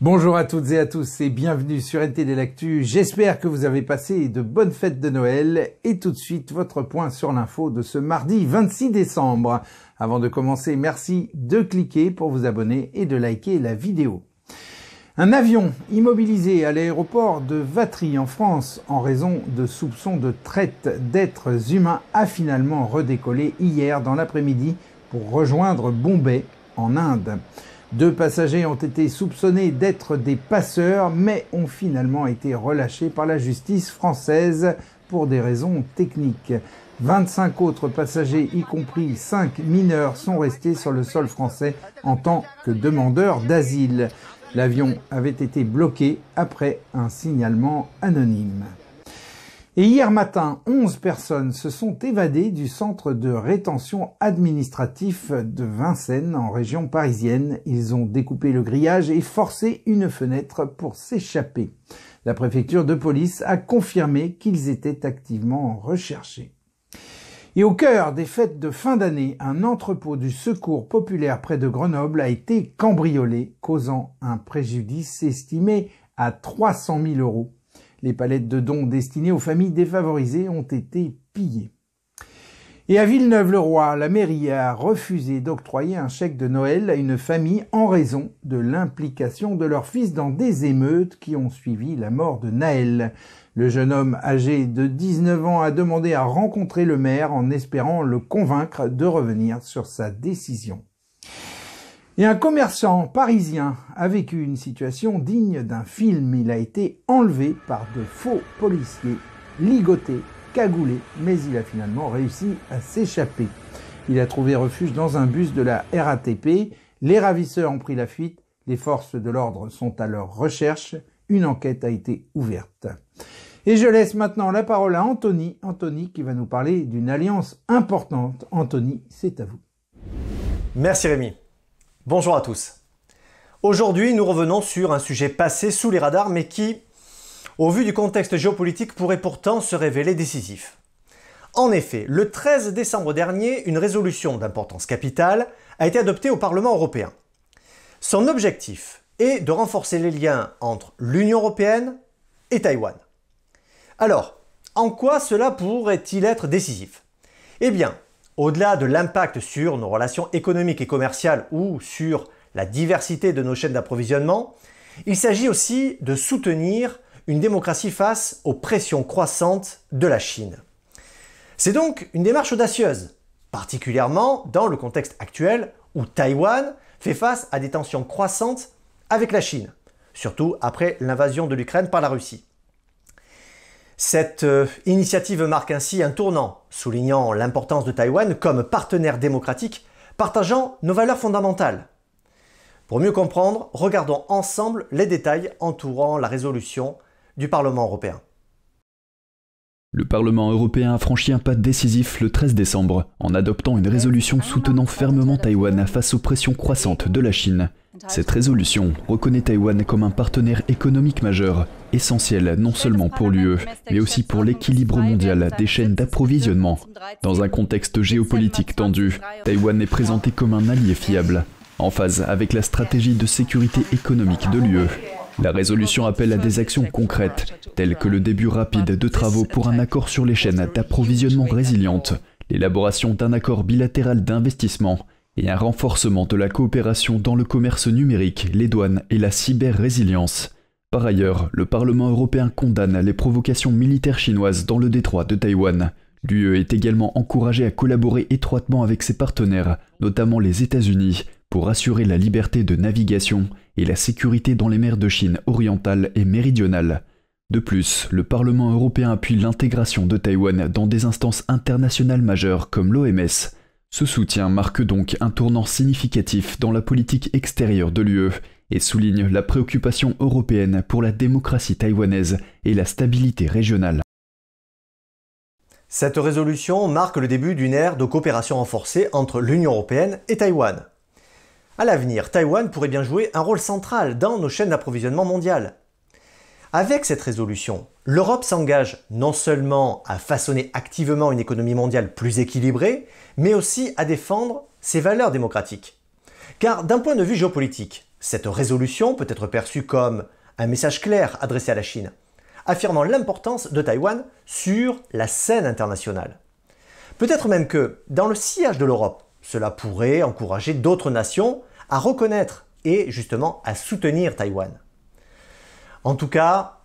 Bonjour à toutes et à tous et bienvenue sur NTD L'Actu. J'espère que vous avez passé de bonnes fêtes de Noël et tout de suite votre point sur l'info de ce mardi 26 décembre. Avant de commencer, merci de cliquer pour vous abonner et de liker la vidéo. Un avion immobilisé à l'aéroport de Vatry en France en raison de soupçons de traite d'êtres humains a finalement redécollé hier dans l'après-midi pour rejoindre Bombay en Inde. 2 passagers ont été soupçonnés d'être des passeurs, mais ont finalement été relâchés par la justice française pour des raisons techniques. 25 autres passagers, y compris 5 mineurs, sont restés sur le sol français en tant que demandeurs d'asile. L'avion avait été bloqué après un signalement anonyme. Et hier matin, 11 personnes se sont évadées du centre de rétention administratif de Vincennes en région parisienne. Ils ont découpé le grillage et forcé une fenêtre pour s'échapper. La préfecture de police a confirmé qu'ils étaient activement recherchés. Et au cœur des fêtes de fin d'année, un entrepôt du Secours populaire près de Grenoble a été cambriolé, causant un préjudice estimé à 300 000 €. Les palettes de dons destinées aux familles défavorisées ont été pillées. Et à Villeneuve-le-Roi, la mairie a refusé d'octroyer un chèque de Noël à une famille en raison de l'implication de leur fils dans des émeutes qui ont suivi la mort de Naël. Le jeune homme âgé de 19 ans a demandé à rencontrer le maire en espérant le convaincre de revenir sur sa décision. Et un commerçant parisien a vécu une situation digne d'un film. Il a été enlevé par de faux policiers, ligoté, cagoulé, mais il a finalement réussi à s'échapper. Il a trouvé refuge dans un bus de la RATP. Les ravisseurs ont pris la fuite. Les forces de l'ordre sont à leur recherche. Une enquête a été ouverte. Et je laisse maintenant la parole à Anthony. Anthony qui va nous parler d'une alliance importante. Anthony, c'est à vous. Merci Rémi. Bonjour à tous. Aujourd'hui, nous revenons sur un sujet passé sous les radars, mais qui, au vu du contexte géopolitique, pourrait pourtant se révéler décisif. En effet, le 13 décembre dernier, une résolution d'importance capitale a été adoptée au Parlement européen. Son objectif est de renforcer les liens entre l'Union européenne et Taïwan. Alors, en quoi cela pourrait-il être décisif? Eh bien, au-delà de l'impact sur nos relations économiques et commerciales ou sur la diversité de nos chaînes d'approvisionnement, il s'agit aussi de soutenir une démocratie face aux pressions croissantes de la Chine. C'est donc une démarche audacieuse, particulièrement dans le contexte actuel où Taïwan fait face à des tensions croissantes avec la Chine, surtout après l'invasion de l'Ukraine par la Russie. Cette initiative marque ainsi un tournant, soulignant l'importance de Taïwan comme partenaire démocratique partageant nos valeurs fondamentales. Pour mieux comprendre, regardons ensemble les détails entourant la résolution du Parlement européen. Le Parlement européen a franchi un pas décisif le 13 décembre en adoptant une résolution soutenant fermement Taïwan face aux pressions croissantes de la Chine. Cette résolution reconnaît Taïwan comme un partenaire économique majeur, essentiel non seulement pour l'UE, mais aussi pour l'équilibre mondial des chaînes d'approvisionnement. Dans un contexte géopolitique tendu, Taïwan est présenté comme un allié fiable, en phase avec la stratégie de sécurité économique de l'UE. La résolution appelle à des actions concrètes, telles que le début rapide de travaux pour un accord sur les chaînes d'approvisionnement résilientes, l'élaboration d'un accord bilatéral d'investissement et un renforcement de la coopération dans le commerce numérique, les douanes et la cyber-résilience. Par ailleurs, le Parlement européen condamne les provocations militaires chinoises dans le détroit de Taïwan. L'UE est également encouragée à collaborer étroitement avec ses partenaires, notamment les États-Unis, pour assurer la liberté de navigation et la sécurité dans les mers de Chine orientale et méridionale. De plus, le Parlement européen appuie l'intégration de Taïwan dans des instances internationales majeures comme l'OMS. Ce soutien marque donc un tournant significatif dans la politique extérieure de l'UE et souligne la préoccupation européenne pour la démocratie taïwanaise et la stabilité régionale. Cette résolution marque le début d'une ère de coopération renforcée entre l'Union européenne et Taïwan. À l'avenir, Taïwan pourrait bien jouer un rôle central dans nos chaînes d'approvisionnement mondiales. Avec cette résolution, l'Europe s'engage non seulement à façonner activement une économie mondiale plus équilibrée, mais aussi à défendre ses valeurs démocratiques. Car d'un point de vue géopolitique, Cette résolution peut être perçue comme un message clair adressé à la Chine, affirmant l'importance de Taïwan sur la scène internationale. Peut-être même que, dans le sillage de l'Europe, cela pourrait encourager d'autres nations à reconnaître et justement à soutenir Taïwan. En tout cas,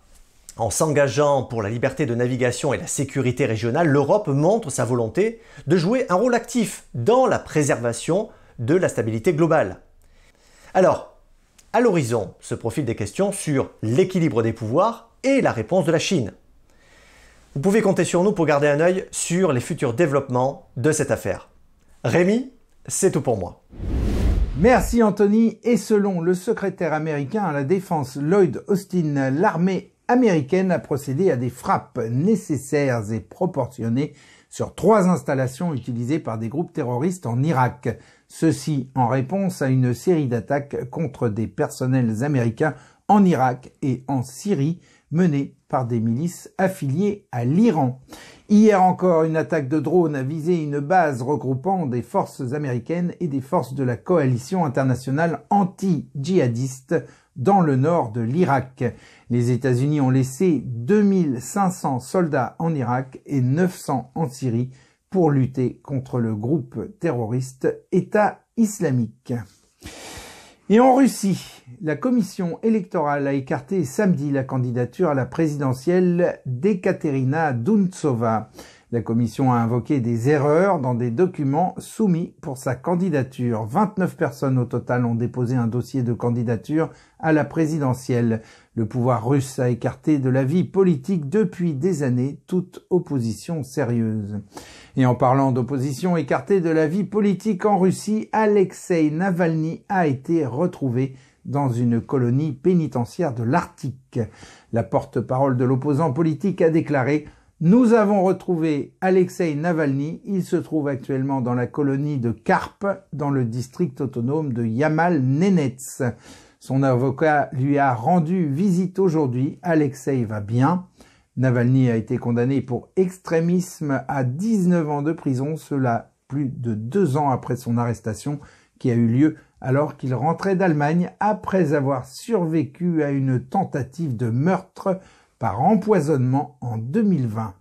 en s'engageant pour la liberté de navigation et la sécurité régionale, l'Europe montre sa volonté de jouer un rôle actif dans la préservation de la stabilité globale. Alors, à l'horizon se profilent des questions sur l'équilibre des pouvoirs et la réponse de la Chine. Vous pouvez compter sur nous pour garder un œil sur les futurs développements de cette affaire. Rémi, c'est tout pour moi. Merci Anthony. Et selon le secrétaire américain à la Défense Lloyd Austin, l'armée américaine a procédé à des frappes nécessaires et proportionnées sur 3 installations utilisées par des groupes terroristes en Irak. Ceci en réponse à une série d'attaques contre des personnels américains en Irak et en Syrie menées par des milices affiliées à l'Iran. Hier encore, une attaque de drone a visé une base regroupant des forces américaines et des forces de la coalition internationale anti-djihadiste dans le nord de l'Irak. Les États-Unis ont laissé 2500 soldats en Irak et 900 en Syrie pour lutter contre le groupe terroriste État islamique. Et en Russie, la commission électorale a écarté samedi la candidature à la présidentielle d'Ekaterina Dountsova. La commission a invoqué des erreurs dans des documents soumis pour sa candidature. 29 personnes au total ont déposé un dossier de candidature à la présidentielle. Le pouvoir russe a écarté de la vie politique depuis des années toute opposition sérieuse. Et en parlant d'opposition écartée de la vie politique en Russie, Alexeï Navalny a été retrouvé dans une colonie pénitentiaire de l'Arctique. La porte-parole de l'opposant politique a déclaré « Nous avons retrouvé Alexeï Navalny, il se trouve actuellement dans la colonie de Karp, dans le district autonome de Yamal-Nenets. » Son avocat lui a rendu visite aujourd'hui. Alexeï va bien. Navalny a été condamné pour extrémisme à 19 ans de prison, cela plus de 2 ans après son arrestation qui a eu lieu alors qu'il rentrait d'Allemagne après avoir survécu à une tentative de meurtre par empoisonnement en 2020.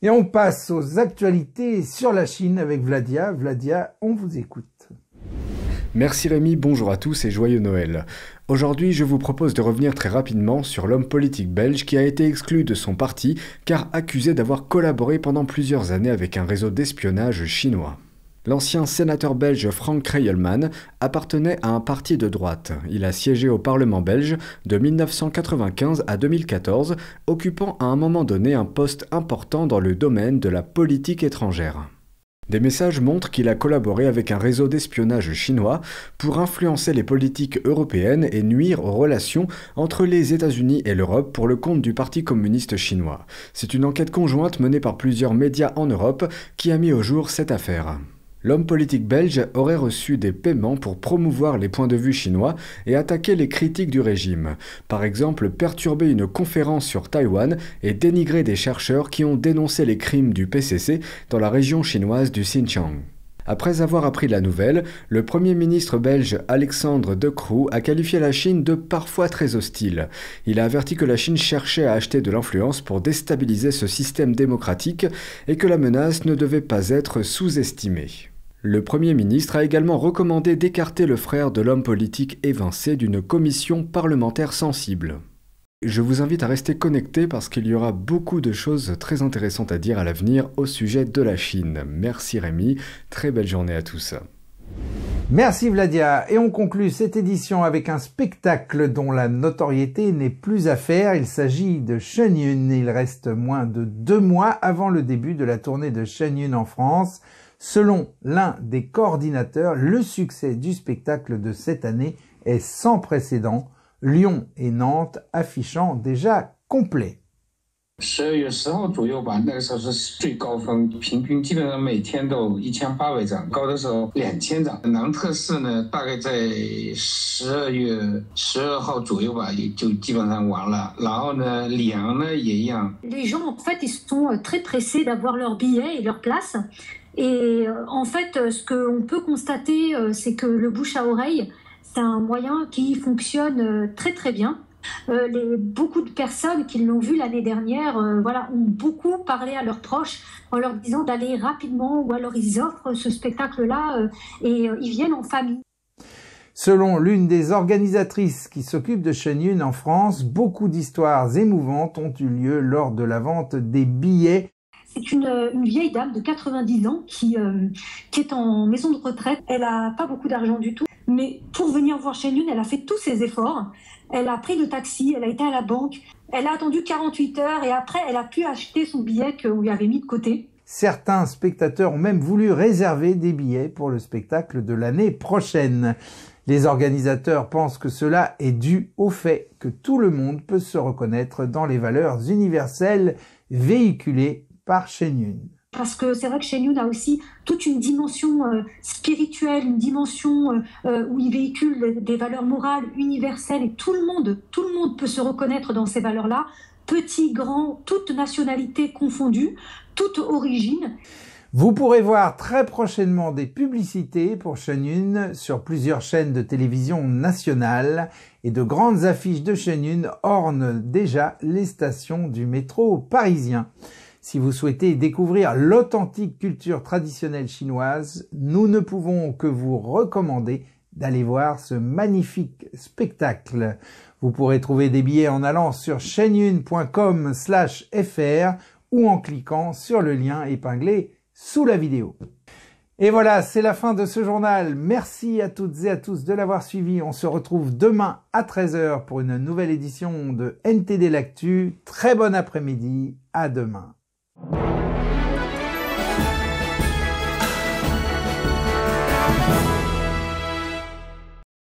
Et on passe aux actualités sur la Chine avec Vladia. Vladia, on vous écoute. Merci Rémi, bonjour à tous et joyeux Noël. Aujourd'hui, je vous propose de revenir très rapidement sur l'homme politique belge qui a été exclu de son parti car accusé d'avoir collaboré pendant plusieurs années avec un réseau d'espionnage chinois. L'ancien sénateur belge Frank Reyelman appartenait à un parti de droite. Il a siégé au Parlement belge de 1995 à 2014, occupant à un moment donné un poste important dans le domaine de la politique étrangère. Des messages montrent qu'il a collaboré avec un réseau d'espionnage chinois pour influencer les politiques européennes et nuire aux relations entre les États-Unis et l'Europe pour le compte du Parti communiste chinois. C'est une enquête conjointe menée par plusieurs médias en Europe qui a mis au jour cette affaire. L'homme politique belge aurait reçu des paiements pour promouvoir les points de vue chinois et attaquer les critiques du régime. Par exemple, perturber une conférence sur Taïwan et dénigrer des chercheurs qui ont dénoncé les crimes du PCC dans la région chinoise du Xinjiang. Après avoir appris la nouvelle, le Premier ministre belge Alexandre De Croo a qualifié la Chine de parfois très hostile. Il a averti que la Chine cherchait à acheter de l'influence pour déstabiliser ce système démocratique et que la menace ne devait pas être sous-estimée. Le Premier ministre a également recommandé d'écarter le frère de l'homme politique évincé d'une commission parlementaire sensible. Je vous invite à rester connectés parce qu'il y aura beaucoup de choses très intéressantes à dire à l'avenir au sujet de la Chine. Merci Rémi, très belle journée à tous. Merci Vladia, et on conclut cette édition avec un spectacle dont la notoriété n'est plus à faire. Il s'agit de Shen Yun. Il reste moins de 2 mois avant le début de la tournée de Shen Yun en France. Selon l'un des coordinateurs, le succès du spectacle de cette année est sans précédent, Lyon et Nantes affichant déjà complet. 12月10号左右吧，那个时候是最高峰，平均基本上每天都有1800张，高的时候2000张。囊特市呢，大概在12月12号左右吧，也就基本上完了。然后呢，里昂呢也一样。Les gens en fait ils sont très pressés d'avoir leurs billets et leurs places. Et en fait, ce qu'on peut constater, c'est que le bouche à oreille, C'est un moyen qui fonctionne très très bien. Beaucoup de personnes qui l'ont vu l'année dernière ont beaucoup parlé à leurs proches en leur disant d'aller rapidement, ou alors ils offrent ce spectacle-là et ils viennent en famille. Selon l'une des organisatrices qui s'occupe de Shen Yun en France, beaucoup d'histoires émouvantes ont eu lieu lors de la vente des billets. C'est une vieille dame de 90 ans qui est en maison de retraite. Elle n'a pas beaucoup d'argent du tout, mais pour venir voir Shen Yun, elle a fait tous ses efforts. Elle a pris le taxi, elle a été à la banque, elle a attendu 48 heures et après elle a pu acheter son billet qu'on lui avait mis de côté. Certains spectateurs ont même voulu réserver des billets pour le spectacle de l'année prochaine. Les organisateurs pensent que cela est dû au fait que tout le monde peut se reconnaître dans les valeurs universelles véhiculées par Shen Yun. Parce que c'est vrai que Shen Yun a aussi toute une dimension spirituelle, une dimension où il véhicule des valeurs morales universelles et tout le monde peut se reconnaître dans ces valeurs-là, petits, grands, toutes nationalités confondues, toute origine. Vous pourrez voir très prochainement des publicités pour Shen Yun sur plusieurs chaînes de télévision nationales et de grandes affiches de Shen Yun ornent déjà les stations du métro parisien. Si vous souhaitez découvrir l'authentique culture traditionnelle chinoise, nous ne pouvons que vous recommander d'aller voir ce magnifique spectacle. Vous pourrez trouver des billets en allant sur shenyun.com/fr ou en cliquant sur le lien épinglé sous la vidéo. Et voilà, c'est la fin de ce journal. Merci à toutes et à tous de l'avoir suivi. On se retrouve demain à 13 h pour une nouvelle édition de NTD l'Actu. Très bon après-midi, à demain.